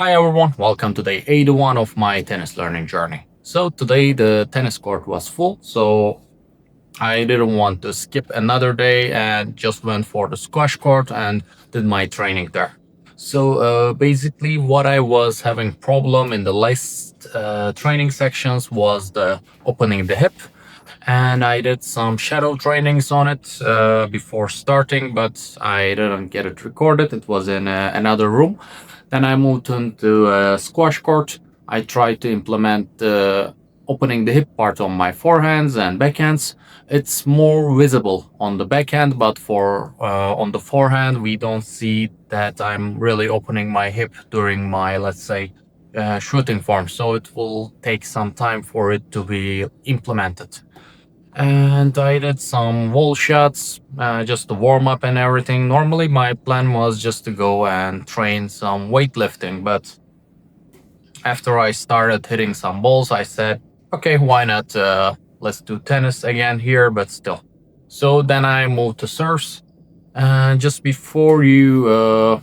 Hi everyone, welcome to day 81 of my tennis learning journey. So today the tennis court was full, so I didn't want to skip another day and just went for the squash court and did my training there. So basically what I was having problem in the last training sections was the opening the hip, and I did some shadow trainings on it before starting, but I didn't get it recorded. It was in another room. Then I moved into a squash court. I tried to implement opening the hip part on my forehands and backhands. It's more visible on the backhand, but for on the forehand, we don't see that I'm really opening my hip during my, let's say, shooting form. So it will take some time for it to be implemented. And I did some wall shots, just to warm up and everything. Normally, my plan was just to go and train some weightlifting, but after I started hitting some balls, I said, okay, why not? Let's do tennis again here, but still. So then I moved to serves. And just before you,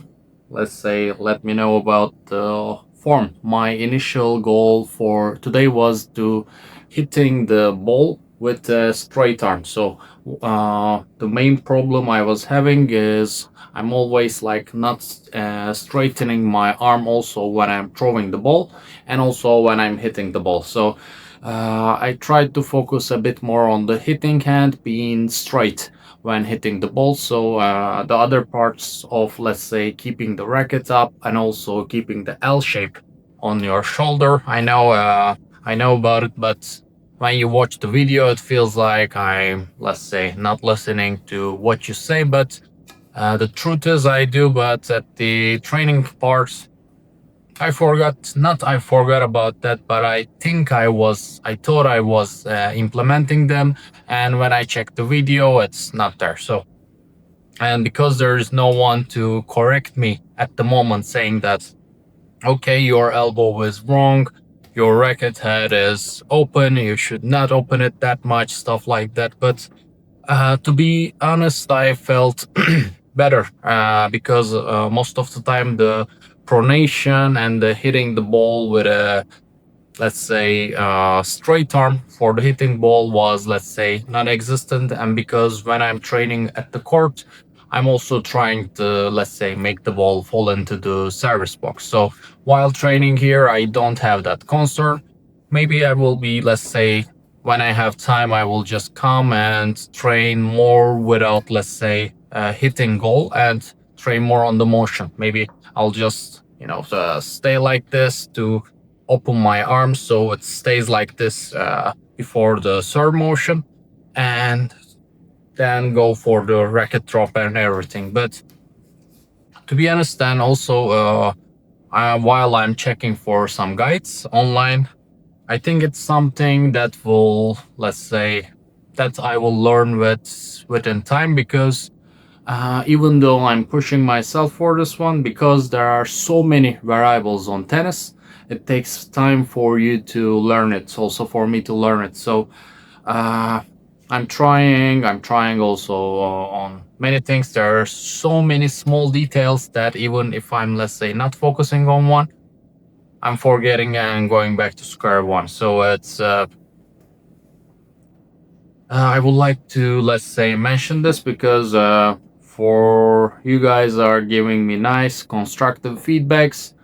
let's say, let me know about the form, my initial goal for today was to hitting the ball with a straight arm. So the main problem I was having is I'm always like not straightening my arm also when I'm throwing the ball and also when I'm hitting the ball. So I tried to focus a bit more on the hitting hand being straight when hitting the ball. So the other parts of, let's say, keeping the racket up and also keeping the L shape on your shoulder. I know about it, but when you watch the video, it feels like I'm, let's say, not listening to what you say. But the truth is, I do. But at the training parts, I forgot about that, but I thought I was implementing them. And when I checked the video, it's not there. So, and because there is no one to correct me at the moment saying that, okay, your elbow is wrong, your racket head is open, you should not open it that much, stuff like that. But to be honest, I felt better because most of the time the pronation and the hitting the ball with a, let's say, straight arm for the hitting ball was, let's say, non-existent. And because when I'm training at the court, I'm also trying to, let's say, make the ball fall into the service box. So while training here, I don't have that concern. Maybe I will be, let's say, when I have time, I will just come and train more without, let's say, hitting goal and train more on the motion. Maybe I'll just, stay like this to open my arms so it stays like this before the serve motion, and then go for the racket drop and everything. But to be honest, then also while I'm checking for some guides online, I think it's something that will, let's say, that I will learn within time, because even though I'm pushing myself for this one, because there are so many variables on tennis, it takes time for you to learn it, also for me to learn it. So uh, I'm trying also on many things. There are so many small details that even if I'm, let's say, not focusing on one, I'm forgetting and going back to square one. So I would like to, let's say, mention this because for you guys are giving me nice constructive feedbacks,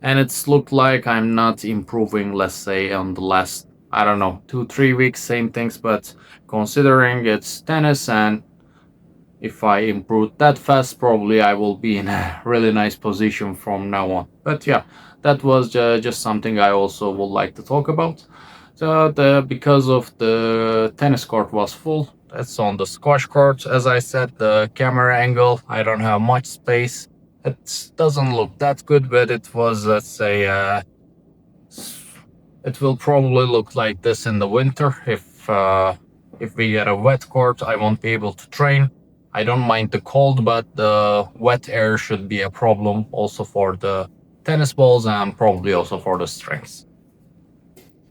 and it's looked like I'm not improving, let's say, on the last, I don't know, 2 3 weeks, same things. But considering it's tennis, and if I improve that fast, probably I will be in a really nice position from now on. But yeah, that was just something I also would like to talk about. So because of the tennis court was full, that's on the squash court. As I said, the camera angle, I don't have much space. It doesn't look that good, but it was, let's say, it will probably look like this in the winter. If we get a wet court, I won't be able to train. I don't mind the cold, but the wet air should be a problem also for the tennis balls and probably also for the strings.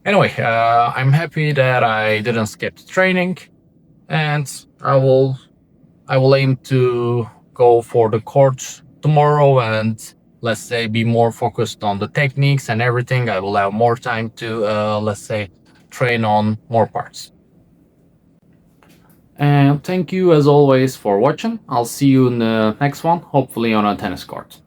Anyway, I'm happy that I didn't skip training, and I will aim to go for the court tomorrow and let's say, be more focused on the techniques and everything, I will have more time to, let's say, train on more parts. And thank you as always for watching. I'll see you in the next one, hopefully on a tennis court.